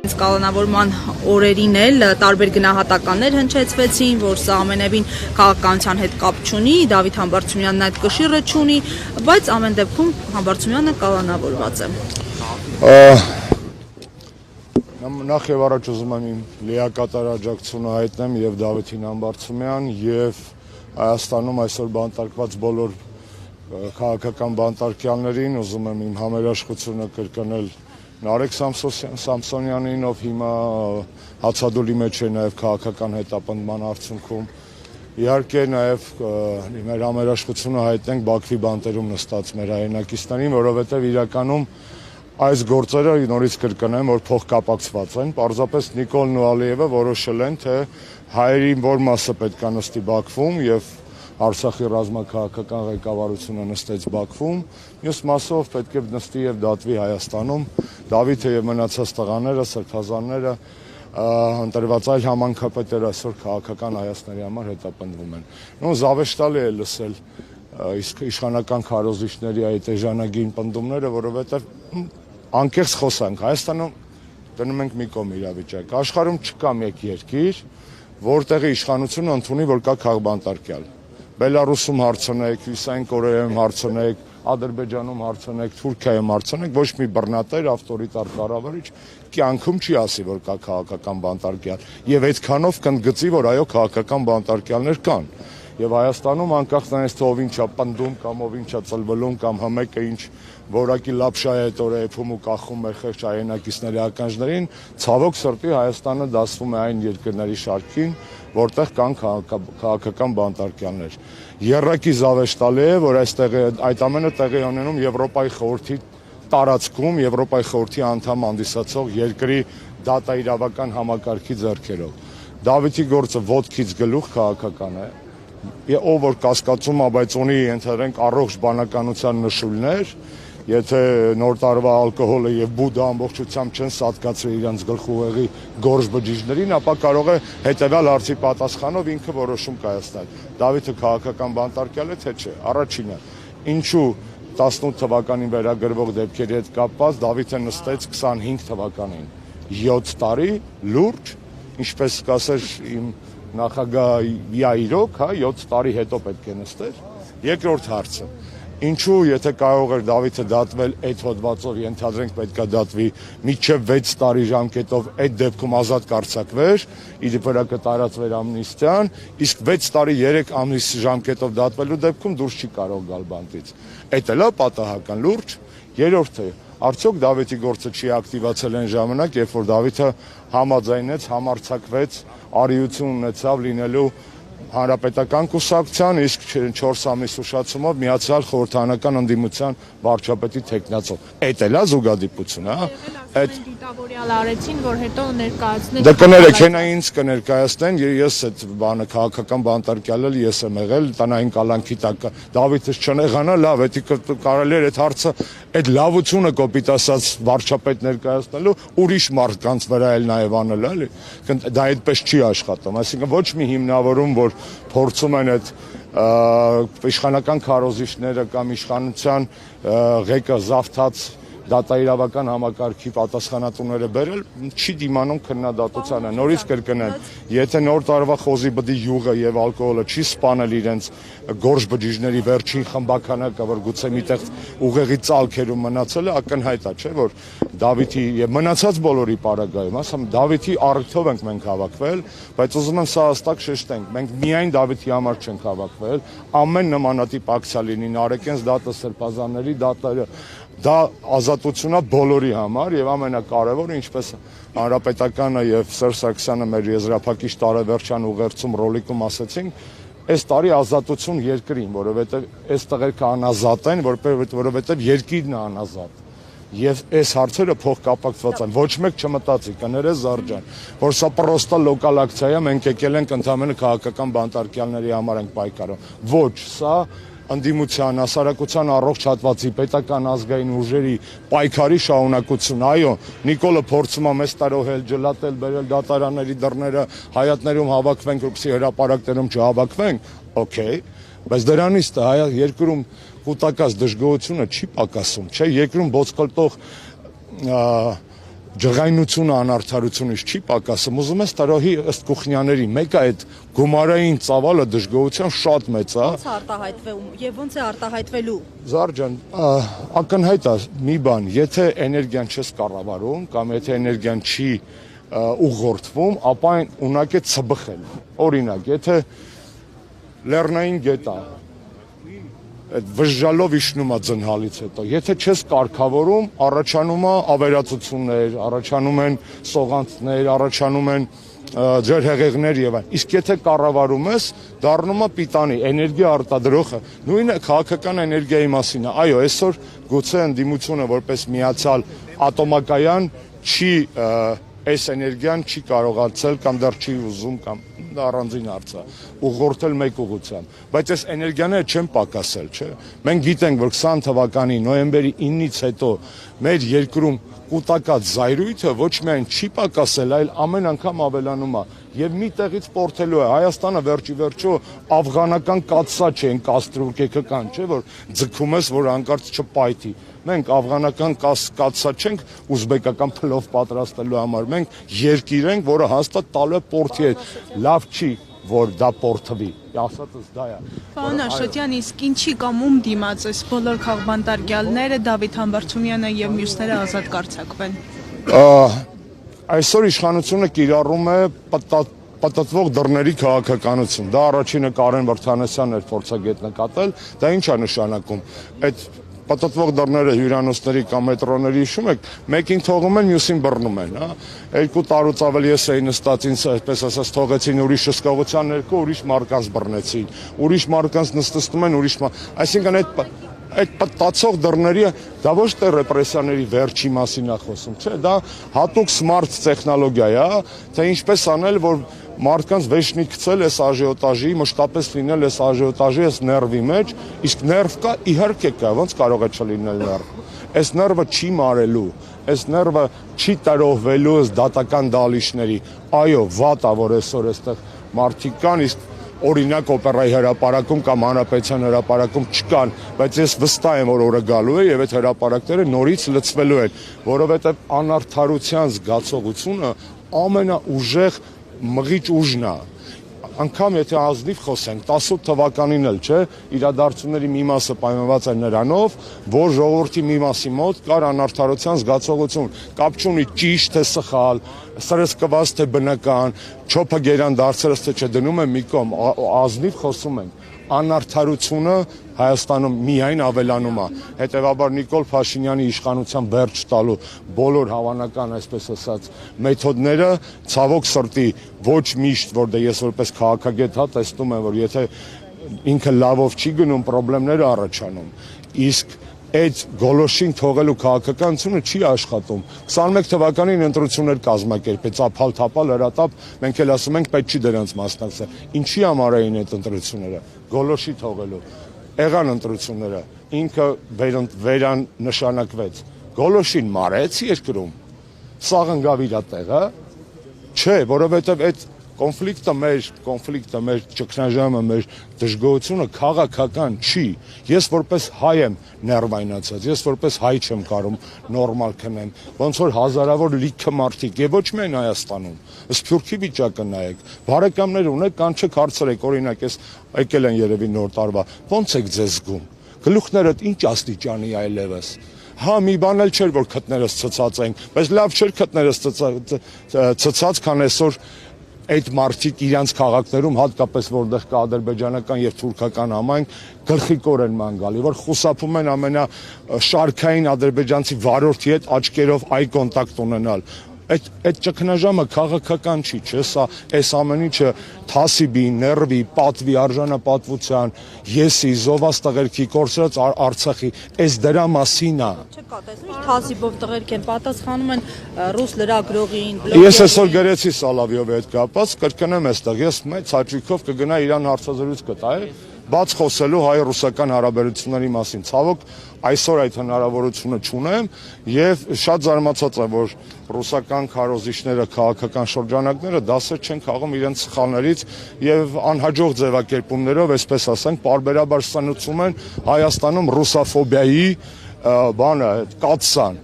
Իսկ կալանավորման օրերին էլ տարբեր գնահատականներ հնչեցվեցին, որ սա ամենևին քաղաքականության հետ կապ չունի, Դավիթ Համբարձումյանն այդ կշիռը չունի, բայց ամեն դեպքում Համբարձումյանը կալանավորված է։ Նախ եւ առաջ ուզում եմ իմ լիակատար աջակցությունը հայտնեմ եւ Դավիթին Համբարձումյան եւ Հայաստանում այսօր բանտարկված բոլոր քաղաքական բանտարկյալներին, ուզում եմ իմ համերաշխությունը կրկնել Նարեկ Սամսոնյանին, ով հիմա հացադուլի մեջ է նաեւ քաղաքական հետապնդման արդյունքում։ Իհարկե նաեւ մեր համերաշխությունը հայտնենք Բաքվի բանտերում նստած մեր հայրենակիցներին, որովհետեւ իրականում այս գործերը նորից կրկնեմ, որ փոխկապակցված են, պարզապես Նիկոլն ու Ալիևը որոշել են, թե հայերի որ մասը պետք է նստի Բաքվում եւ Արցախի ռազմաքաղաքական ղեկավարությունը նստեց Բաքվում, մյուս մասով պետք է նստի եւ դատվի Հայաստանում, Դավիթը եւ մնացած տղաները, սրբազանները, ընտրված այլ համանքապետեր այսօր քաղաքական հայացքների համար հետապնդվում են։ Նույն զավեշտալի է լսել իսկ իշխանական քարոզիչների այդ էժանագին պնդումները, որովհետեւ անկեղծ խոսանք, Հայաստանում դնում ենք մի կողմ իրավիճակ, աշխարհում չկա մեկ երկիր, որտեղի իշխանությունը ընդունի, որ կա քաղբանտարկյալ։ Բելարուսում հարցնեք, Հյուսային Կորեայում հարցնեք, Ադրբեջանում հարցնեք, Թուրքիայում հարցնեք, ոչ մի բռնատեր ավտորիտար կառավարիչ կյանքում չի ասի, որ կա քաղաքական բանտարկյալ, եւ այդքանով կընդգծի, որ այո, քաղաքական բանտարկյալներ կան։ Եվ Հայաստանում անկախ նրանից թե ով ինչա պնդում կամ ով ինչա ծլվելում կամ համեկը ինչ որակի լապշա է տորեփում ու կախում մեր խեղճ հայրենակիցների ականջներին, ցավոք սրտի Հայաստանը դասվում է այն երկրների շարքին, որտեղ կան քաղաքական բանտարկյալներ։ Եռակի զավեշտալի է, որ այդ ամենը տեղի ունենում Եվրոպայի խորհրդի տարածքում, Եվրոպայի խորհրդի անդամ հանդիսացող երկրի դատաիրավական համակարգի ձեռքերով։ Դավիթի գործը ոտքից գլուխ քաղաքական է։ Ով որ կասկածում է, բայց ունի ենթադրենք առողջ բանականության նշույլներ, եթե նոր տարվա ալկոհոլը եւ բուդը ամբողջությամբ չեն սատկացրել իրենց գլխուղեղի գորշ բջիջներին, ապա կարող է հետեւյալ հարցի պատասխանով ինքը որոշում կայացնել։ Դավիթը քաղաքական բանտարկյալ է, թե չէ։ Առաջինը, ինչու 18 թվականին վերագրվող դեպքերի հետ կապված Դավիթը նստեց 25 թվականին 7 տարի լուրջ, ինչպես կասեր իմ նախագահ իրոք, 7 տարի հետո պետք է նստեր։ Երկրորդ հարցը, ինչու եթե կարող էր Դավիթը դատվել այդ հոդվածով, ենթադրենք պետք է դատվի մինչև 6 տարի ժամկետով, այդ դեպքում ազատ կարձակվեր, իր վրա կտարածվեր ամնիստիան, իսկ 6 տարի 3 ամիս ժամկետով դատվելու դեպքում դուրս չի կարող գալ բանտից։ Այդ էլ է պատահական լուրջ։ Երրորդը, արդյոք Դավիթի գործը չի ակտիվացել այն ժամանակ, երբ որ Դավիթը համաձայնեց, համարձակվեց, արիություն ունեցավ լինելու հանրապետական կուսակցության, իսկ 4 ամիս ուշացումով միացյալ խորհրդարանական ընդդիմության վարչապետի թեկնածով։ Այդ էլ է զուգադիպություն, հա։ Այդ դիտավորյալ արեցին, որ հետո ներկայացնեն։ Դե կներեք, հենա ինձ կներկայացնեն, ես այդ բանը քաղաքական բանտարկյալ էլ ես եմ եղել, տնային կալանքի տակ Դավիթս չնեղանա, լավ, դա կարելի էր այդ հարցը, այդ լավությունը կոպիտ ասած վարչապետ ներկայացնելու ուրիշ մարդկանց վրա էլ նաև անել, էլի։ Դա այդպես չի աշխատում, այսինքն ոչ մի հիմնավորում, որ փորձում են այդ իշխանական քարոզիչները կամ իշխանության ղեկը զավթած դատաիրավական համակարգի պատասխանատուները բերել, չի դիմանում քննադատությանը։ Նորից կրկնեմ, եթե նոր տարվա խոզի բդի յուղը եւ ալկոհոլը չի սպանել իրենց գորշ բջիջների վերջին խմբականակը, որ գուցե միտեղ ուղեղի ծալքերում մնացել է, ակնհայտ է, չէ՞, որ Դավիթի եւ մնացած բոլորի պարագայում, ասեմ, Դավիթի առիթով ենք մենք հավաքվել, բայց ուզում եմ սա հստակ շեշտենք, մենք միայն Դավիթի համար չենք հավաքվել, ամեն նմանատիպ ակցիա լինի, Նարեկենս դատը, սրբազանների դատը, դա ազատություն է բոլորի համար եւ ամենակարևորը, ինչպես Հանրապետականը եւ Սերժ Սարգսյանը մեր եզրափակիչ տարեվերջան ուղերձում ռոլիկում ասեցին, այս տարի ազատություն երկրին, որովհետեւ այս տղերքը անազատ են, որովհետեւ երկիրն է անազատ։ Եվ այս հարցերը փոխկապակցված են, ոչ մեկ չմտածի, կներես Զարջան, որ սա պրոստա լոկալ ակցիա է, մենք եկել ենք ընդամենը քաղաքական բանտարկյալների համար ենք պայքարում։ Ոչ, սա ընդդիմության, հասարակության առողջ հատվածի, պետական ազգային ուժերի պայքարի շարունակություն։ Այո, Նիկոլը փորձում է մեզ տարոհել, ջլատել, բերել դատարանների դռները, հայատներում հավաքվենք, որպեսզի հրապարակներում չհավաքվենք, օքեյ, բայց դրանից երկրում կուտակած դժգոհությունը չի պակասում, չէ, երկրում ոսկլտող ջղայնությունը անարդարությունից չի պակասում, ուզում ես տրոհի ըստ Կուխնյաների, մեկը այդ գումարային ծավալը դժգոհության շատ մեծ է։ Ո՞նց է արտահայտվում եւ ո՞նց է արտահայտվելու։ Զարջան, ակնհայտ է մի բան, եթե էներգիան չես կառավարում կամ եթե էներգիան չի ուղղորդվում, ապա այն ունակ է ցբխել։ Օրինակ, եթե լեռնային գետա այդ վժժալով իջնում է ձնհալից հետո, եթե չես կարգավորում, առաջանում է ավերածություններ, առաջանում են սողանցներ, առաջանում են ջրհեղեղներ եւ այլն։ Իսկ եթե կառավարում ես, դառնում է պիտանի էներգիա արտադրողը։ Նույնը քաղաքական էներգիայի մասին է։ Այո, այսօր գուցե ընդդիմությունը որպես միացյալ ատոմակայան չի այս էներգիան չի կարողացել կամ դեռ չի ուզում կամ դա առանձին հարց է ուղղորդել մեկ ուղղությամբ, բայց այս էներգիաները չեն պակասել, չէ։ Մենք գիտենք, որ 20 թվականի նոյեմբերի 9-ից հետո մեր երկրում կուտակած զայրույթը ոչ միայն չի պակասել, այլ ամեն անգամ ավելանում է եւ մի տեղից պորթելու է։ Հայաստանը վերջի վերջո աֆղանական կաթսա չէ, կաստրուկեկական, չէ, որ ձգում ես, որ հանկարծ չպայթի։ Մենք աֆղանական կաթսա չենք ուզբեկական փլով պատրաստելու համար, մենք երկիր ենք, որը հաստատ տալու է պորթի հետ։ Լավ չի, որ դա պորթվի։ Ասածս դա է։ Պարոն Աշոտյան, իսկ ինչի կամ ում դիմաց այս բոլոր քաղբանտարկյալները, Դավիթ Համբարձումյանը եւ մյուսները ազատ կարձակվեն։ Այսօր իշխանությունը կիրառում է պատտվող դռների քաղաքականություն։ Դա առաջինը Կարեն Վրդանեսյանն էր փորձագետ նկատել, դա ինչ է նշանակում։ Այդ պատտվող դռները հյուրանոցների կամ մետրոների հիշում եք, մեկին թողում են, մյուսին բռնում են, հա։ 2 տարուց ավելի ես էի նստած, ինձ այսպես ասած թողեցին ուրիշ հսկողության ներքո, ուրիշ մարկանց բռնեցին, ուրիշ մարկանց նստում են, այսինքն այդ պատտացող դռների դա ոչ թե ռեպրեսիաների վերջի մասին է խոսում, չէ, դա հատուկ սմարթ տեխնոլոգիա է, թե ինչպես անել, որ մարդկանց վեշնի գցել այս աժիոտաժի, մշտապես լինել այս աժիոտաժի, այս ներվի մեջ, իսկ ներվ կա, իհարկե կա, ոնց կարող է չլինել ներվ։ Այս ներվը չի մարելու, այս ներվը չի տրոհվելու ըստ դատական դալիչների։ Այո, վատ է, որ այսօր այստեղ մարդիկ կան, իսկ օրինակ օպերայի հրապարակում կամ հանրապետության հրապարակում չկան, բայց ես վստահ եմ, որ օրը գալու է եւ այդ հրապարակները նորից լցվելու են, որովհետեւ անարդարության զգացողությունը ամենաուժեղ մղիչ ուժն է։ Անկամ եթե ազնիվ խոսենք, 18 թվականին էլ, չէ, իրադարձությունների մի մասը պայմանված է նրանով, որ ժողովրդի մի մասի մոտ կար անարդարության զգացողություն, կապ չունի ճիշտ թե սխալ, սրսկված թե բնական, չոփը գերան դարձրած թե չէ, դնում է մի կողմ, ազնիվ խոսում ենք, անարդարությունը Հայաստանում միայն ավելանում է, հետևաբար Նիկոլ Փաշինյանի իշխանության վերջ տալու բոլոր հավանական, այսպես ասած, մեթոդները ցավոք սրտի ոչ միշտ, որտեղ ես որպես քաղաքագետ տեսնում եմ, որ եթե ինքը լավով չի գնում, խնդիրներ առաջանում, իսկ այդ գոլոշին թողելու քաղաքականությունը չի աշխատում։ 21 թվականին ընտրություններ կազմակերպեց, ափալ-թափալ, հրատապ, մենք էլ ասում ենք պետք չի դրանց մասնակցել։ Ինչի համար էին այդ ընտրությունները։ Գոլոշի թողելու։ Եղան ընտրությունները, ինքը վերան նշանակվեց։ Գոլոշին մարեց երկրում։ Սաղ ընկավ իր տեղը։ Չէ, որովհետև այդ կոնֆլիկտը մեր ճգնաժամը, մեր դժգոհությունը քաղաքական չի։ Ես որպես հայ եմ ներվայնացած, ես որպես հայ չեմ կարող նորմալ քնեմ, ոնց որ հազարավոր լիքը մարդիկ եւ ոչ միայն Հայաստանում, Սփյուռքի վիճակը նայեք, բարեկամներ ունեք, կան չեք հարցրեք, օրինակ ես եկել են երևի նոր տարվա, ոնց եք ձեզ զգում, գլուխներդ ինչ աստիճանի այլևս։ Հա, մի բան էլ չէր, որ քթներս ցցած են, բայց լավ չէր քթներս ցցած, քան այսօր այդ մարդիկ իրանց քաղաքներում, հատկապես որտեղ կա ադրբեջանական եւ թուրքական համայնք, գլխիկորեն ման գալի, որ խուսափում են ամենաշարքային ադրբեջանցի վարորդի հետ աչքերով այ կոնտակտ ունենալ։ Այդ ճգնաժամը քաղաքական չի, չէ՞, սա այս ամեն ինչը թասիբի, ներվի, պատվի, արժանապատվության, եսի, զովաս տղերքի, կորցրած Արցախի, այս դրա մասին է։ Չկա, տեսնում եք, թասիբով տղերք են պատասխանում են ռուս լրագրողին, Ես այսօր գրեցի Սալավիովի հետ կապած, կրկնեմ այստեղ, ես մեծ հաճույքով կգնա իրան հարցազրույց կտայի, բաց խոսելու հայ-ռուսական հարաբերությունների մասին։ Ցավոք, այսօր այդ հնարավորությունը չունեմ եւ շատ զարմացած եմ, որ ռուսական քարոզիչները, քաղաքական շրջանակները դասեր չեն քաղում իրենց սխալներից եւ անհաջող ձևակերպումներով, այսպես ասենք, պարբերաբար սնուցում են Հայաստանում ռուսաֆոբիայի բանը, կաթսան։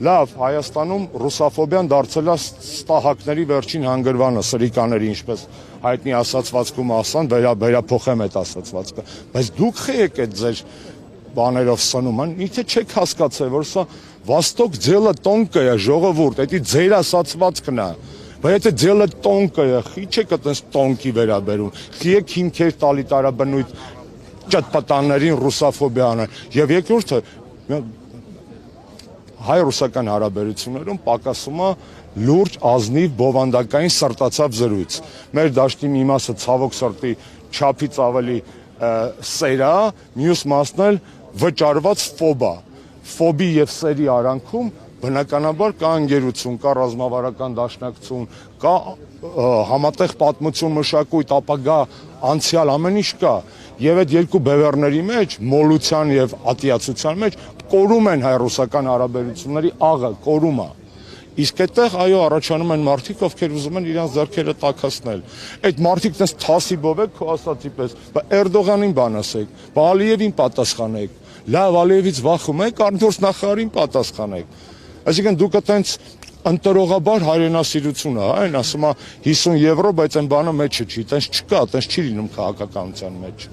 լավ, Հայաստանում ռուսաֆոբիան դարձել է ստահակների վերջին հանգրվանը, սրիկաների, ինչպես հայտնի ասացվածքում ասան, վերափոխեմ այդ ասացվածքը, բայց դուք եք այդ ձեր բաներով սնում, իթե չեք հասկացել, որ սա Վաստոկ ձելը տոնկը է, ժողովուրդ, դա ձեր ասացվածքն է, բայց եթե ձելը տոնկը է, խի չեք այդպես տոնկի վերաբերում, խի եք հիմքեր տալի տարաբնույթ ճտպտաններին ռուսաֆոբիան եւ երկրորդը հայ-ռուսական հարաբերություններում պակասում է լուրջ ազնիվ բովանդակային սրտացավ զրույց։ Մեր դաշտի մի մասը ցավոք սրտի չափից ավելի սերա, մյուս մասն էլ վճարված ֆոբա։ Ֆոբի եւ սերի արանքում բնականաբար կա ընկերություն, կա ռազմավարական դաշնակցություն, կա համատեղ պատմություն, մշակույթ, ապագա, անցյալ, ամեն ինչ կա։ Եվ այդ երկու բևեռների մեջ, մոլության եւ ատիացության մեջ կորում են հայ-ռուսական հարաբերությունների աղը, կորում է։ Իսկ այդտեղ այո առաջանում են մարդիկ, ովքեր ուզում են իրենց ձեռքերը տաքացնել։ Այդ մարդիկ դες թասիբով եք քո ասացի պես, բայց Էրդողանին բան ասեք, Ալիևին պատասխանեք։ Լավ, Ալիևից վախում եք, առնորդ նախարարին պատասխանեք։ Այսինքն դուք այտենց ընտրողաբար հայրենասիրություն է, այն ասում է 50 եվրո, բայց այն բանը մեջը չի, այտենց չկա, այտենց չի լինում քաղաքականության մեջ։